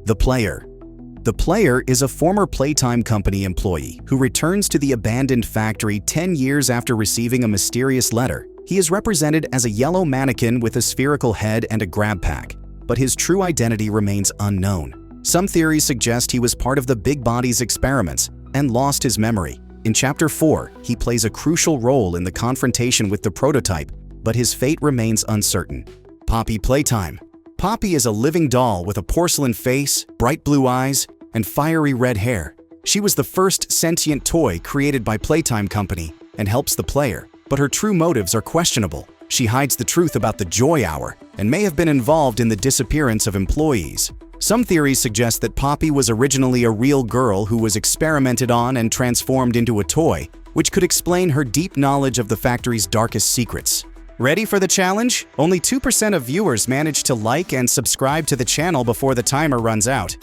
The Player. The Player is a former Playtime Company employee who returns to the abandoned factory 10 years after receiving a mysterious letter. He is represented as a yellow mannequin with a spherical head and a grab pack, but his true identity remains unknown. Some theories suggest he was part of the Big Body's experiments and lost his memory. In Chapter 4, he plays a crucial role in the confrontation with the prototype, but his fate remains uncertain. Poppy Playtime. Poppy is a living doll with a porcelain face, bright blue eyes, and fiery red hair. She was the first sentient toy created by Playtime Company and helps the player, but her true motives are questionable. She hides the truth about the Joy Hour and may have been involved in the disappearance of employees. Some theories suggest that Poppy was originally a real girl who was experimented on and transformed into a toy, which could explain her deep knowledge of the factory's darkest secrets. Ready for the challenge? Only 2% of viewers managed to like and subscribe to the channel before the timer runs out.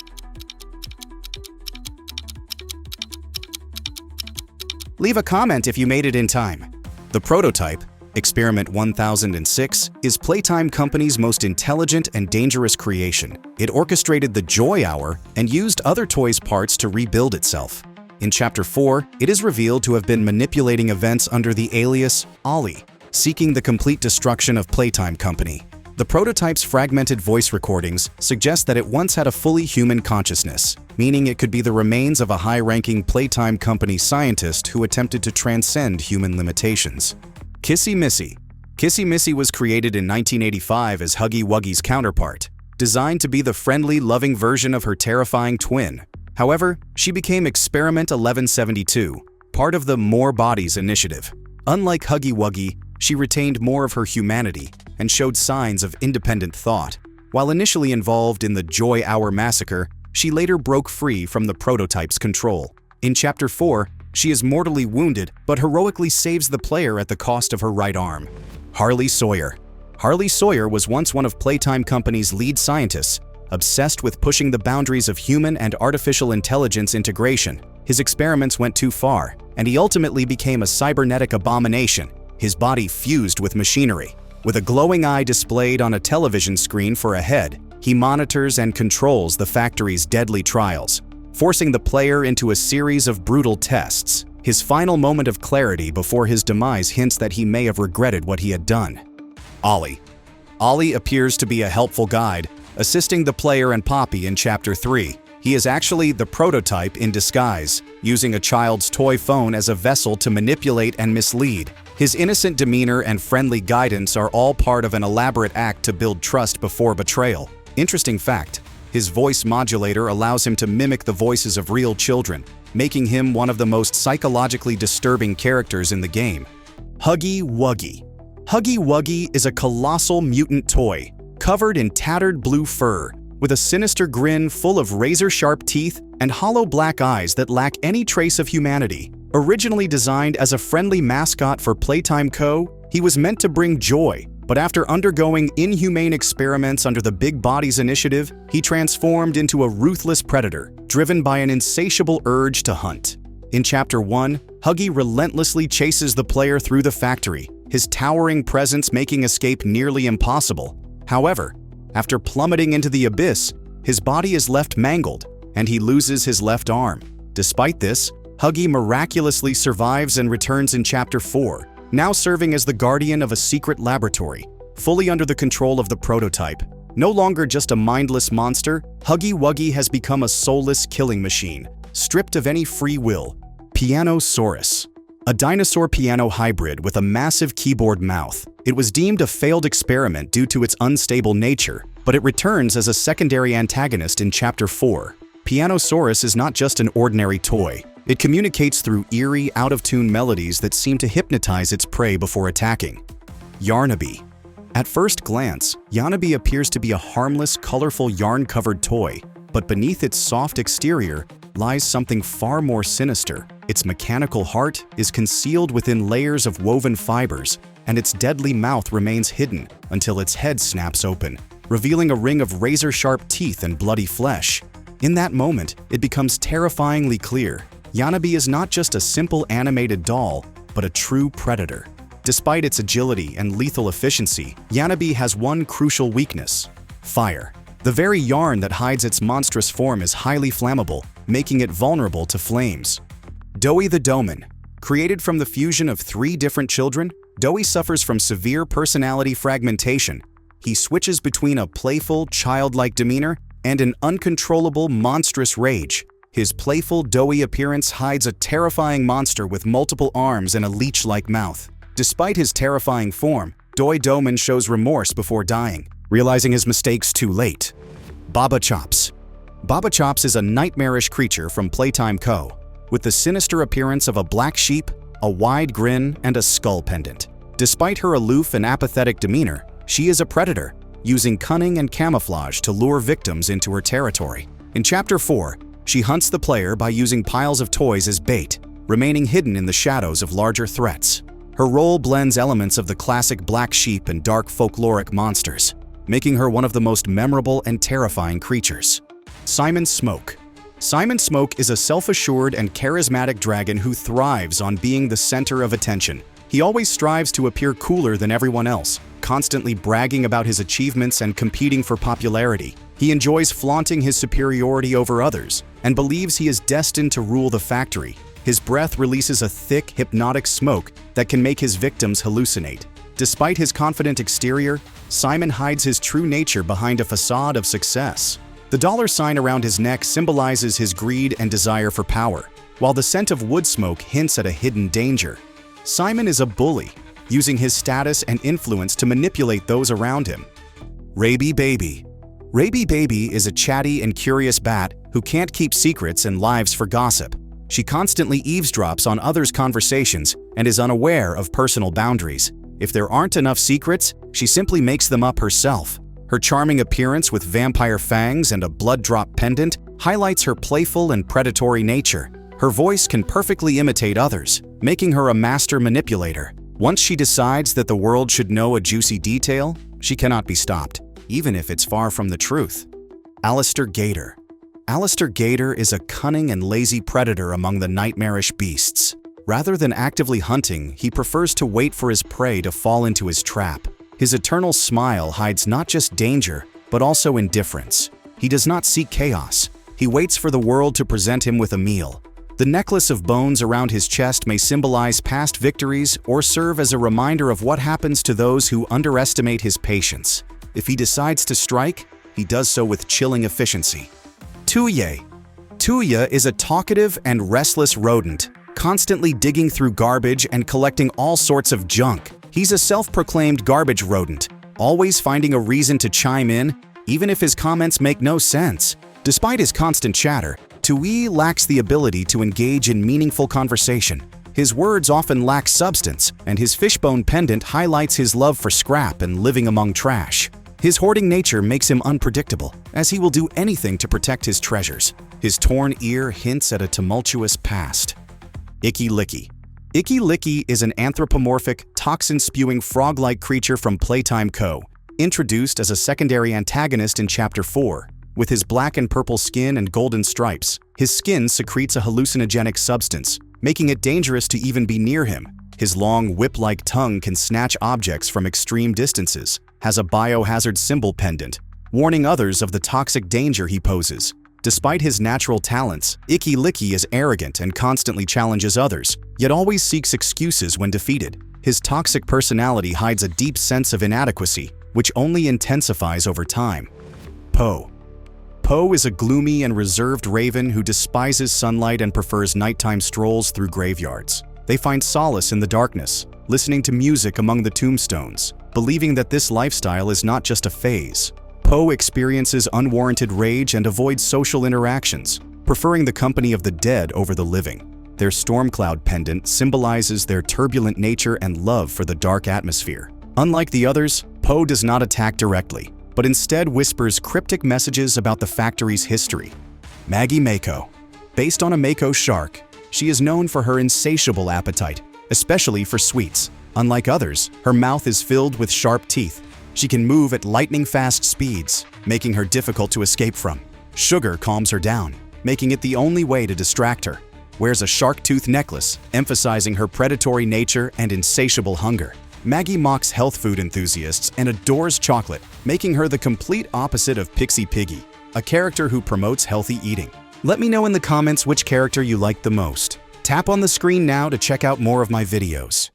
Leave a comment if you made it in time. The prototype, Experiment 1006, is Playtime Company's most intelligent and dangerous creation. It orchestrated the Joy Hour and used other toys' parts to rebuild itself. In Chapter 4, it is revealed to have been manipulating events under the alias Ollie, seeking the complete destruction of Playtime Company. The prototype's fragmented voice recordings suggest that it once had a fully human consciousness, meaning it could be the remains of a high-ranking Playtime Company scientist who attempted to transcend human limitations. Kissy Missy. Kissy Missy was created in 1985 as Huggy Wuggy's counterpart, designed to be the friendly, loving version of her terrifying twin. However, she became Experiment 1172, part of the More Bodies initiative. Unlike Huggy Wuggy, she retained more of her humanity and showed signs of independent thought. While initially involved in the Joy Hour massacre, she later broke free from the prototype's control. In Chapter 4, she is mortally wounded but heroically saves the player at the cost of her right arm. Harley Sawyer. Harley Sawyer was once one of Playtime Company's lead scientists, obsessed with pushing the boundaries of human and artificial intelligence integration. His experiments went too far, and he ultimately became a cybernetic abomination, his body fused with machinery. With a glowing eye displayed on a television screen for a head, he monitors and controls the factory's deadly trials, forcing the player into a series of brutal tests. His final moment of clarity before his demise hints that he may have regretted what he had done. Ollie. Ollie appears to be a helpful guide, assisting the player and Poppy in Chapter 3. He is actually the prototype in disguise, using a child's toy phone as a vessel to manipulate and mislead. His innocent demeanor and friendly guidance are all part of an elaborate act to build trust before betrayal. Interesting fact, his voice modulator allows him to mimic the voices of real children, making him one of the most psychologically disturbing characters in the game. Huggy Wuggy. Huggy Wuggy is a colossal mutant toy, covered in tattered blue fur, with a sinister grin full of razor-sharp teeth and hollow black eyes that lack any trace of humanity. Originally designed as a friendly mascot for Playtime Co., he was meant to bring joy, but after undergoing inhumane experiments under the Big Body's initiative, he transformed into a ruthless predator, driven by an insatiable urge to hunt. In Chapter 1, Huggy relentlessly chases the player through the factory, his towering presence making escape nearly impossible. However, after plummeting into the abyss, his body is left mangled, and he loses his left arm. Despite this, Huggy miraculously survives and returns in Chapter 4, now serving as the guardian of a secret laboratory, fully under the control of the prototype. No longer just a mindless monster, Huggy Wuggy has become a soulless killing machine, stripped of any free will. Pianosaurus. A dinosaur piano hybrid with a massive keyboard mouth. It was deemed a failed experiment due to its unstable nature, but it returns as a secondary antagonist in Chapter 4. Pianosaurus is not just an ordinary toy. It communicates through eerie, out-of-tune melodies that seem to hypnotize its prey before attacking. YANABY. At first glance, YANABY appears to be a harmless, colorful yarn-covered toy, but beneath its soft exterior lies something far more sinister. Its mechanical heart is concealed within layers of woven fibers, and its deadly mouth remains hidden until its head snaps open, revealing a ring of razor-sharp teeth and bloody flesh. In that moment, it becomes terrifyingly clear. YANABY is not just a simple animated doll, but a true predator. Despite its agility and lethal efficiency, YANABY has one crucial weakness: fire. The very yarn that hides its monstrous form is highly flammable, making it vulnerable to flames. Douille the Doughman. Created from the fusion of 3 different children, Douille suffers from severe personality fragmentation. He switches between a playful, childlike demeanor and an uncontrollable, monstrous rage. His playful, doughy appearance hides a terrifying monster with multiple arms and a leech-like mouth. Despite his terrifying form, Doughman shows remorse before dying, realizing his mistakes too late. Baba Chops. Baba Chops is a nightmarish creature from Playtime Co, with the sinister appearance of a black sheep, a wide grin, and a skull pendant. Despite her aloof and apathetic demeanor, she is a predator, using cunning and camouflage to lure victims into her territory. In Chapter 4, she hunts the player by using piles of toys as bait, remaining hidden in the shadows of larger threats. Her role blends elements of the classic black sheep and dark folkloric monsters, making her one of the most memorable and terrifying creatures. Simon Smoke. Simon Smoke is a self-assured and charismatic dragon who thrives on being the center of attention. He always strives to appear cooler than everyone else, constantly bragging about his achievements and competing for popularity. He enjoys flaunting his superiority over others and believes he is destined to rule the factory. His breath releases a thick, hypnotic smoke that can make his victims hallucinate. Despite his confident exterior, Simon hides his true nature behind a facade of success. The dollar sign around his neck symbolizes his greed and desire for power, while the scent of wood smoke hints at a hidden danger. Simon is a bully, using his status and influence to manipulate those around him. Rabie Baby. Rabie Baby is a chatty and curious bat who can't keep secrets and lives for gossip. She constantly eavesdrops on others' conversations and is unaware of personal boundaries. If there aren't enough secrets, she simply makes them up herself. Her charming appearance with vampire fangs and a blood drop pendant highlights her playful and predatory nature. Her voice can perfectly imitate others, making her a master manipulator. Once she decides that the world should know a juicy detail, she cannot be stopped, even if it's far from the truth. Allister Gator. Allister Gator is a cunning and lazy predator among the nightmarish beasts. Rather than actively hunting, he prefers to wait for his prey to fall into his trap. His eternal smile hides not just danger, but also indifference. He does not seek chaos. He waits for the world to present him with a meal. The necklace of bones around his chest may symbolize past victories or serve as a reminder of what happens to those who underestimate his patience. If he decides to strike, he does so with chilling efficiency. Touille. Touille is a talkative and restless rodent, constantly digging through garbage and collecting all sorts of junk. He's a self-proclaimed garbage rodent, always finding a reason to chime in, even if his comments make no sense. Despite his constant chatter, Touille lacks the ability to engage in meaningful conversation. His words often lack substance, and his fishbone pendant highlights his love for scrap and living among trash. His hoarding nature makes him unpredictable, as he will do anything to protect his treasures. His torn ear hints at a tumultuous past. Icky Licky. Icky Licky is an anthropomorphic, toxin-spewing frog-like creature from Playtime Co, introduced as a secondary antagonist in Chapter 4. With his black and purple skin and golden stripes, his skin secretes a hallucinogenic substance, making it dangerous to even be near him. His long, whip-like tongue can snatch objects from extreme distances, has a biohazard symbol pendant, warning others of the toxic danger he poses. Despite his natural talents, Icky Licky is arrogant and constantly challenges others, yet always seeks excuses when defeated. His toxic personality hides a deep sense of inadequacy, which only intensifies over time. Poe. Poe is a gloomy and reserved raven who despises sunlight and prefers nighttime strolls through graveyards. They find solace in the darkness, listening to music among the tombstones, believing that this lifestyle is not just a phase. Poe experiences unwarranted rage and avoids social interactions, preferring the company of the dead over the living. Their storm cloud pendant symbolizes their turbulent nature and love for the dark atmosphere. Unlike the others, Poe does not attack directly, but instead whispers cryptic messages about the factory's history. Maggie Mako. Based on a Mako shark, she is known for her insatiable appetite, especially for sweets. Unlike others, her mouth is filled with sharp teeth. She can move at lightning-fast speeds, making her difficult to escape from. Sugar calms her down, making it the only way to distract her. Wears a shark tooth necklace, emphasizing her predatory nature and insatiable hunger. Maggie mocks health food enthusiasts and adores chocolate, making her the complete opposite of Pixie Piggy, a character who promotes healthy eating. Let me know in the comments which character you liked the most. Tap on the screen now to check out more of my videos.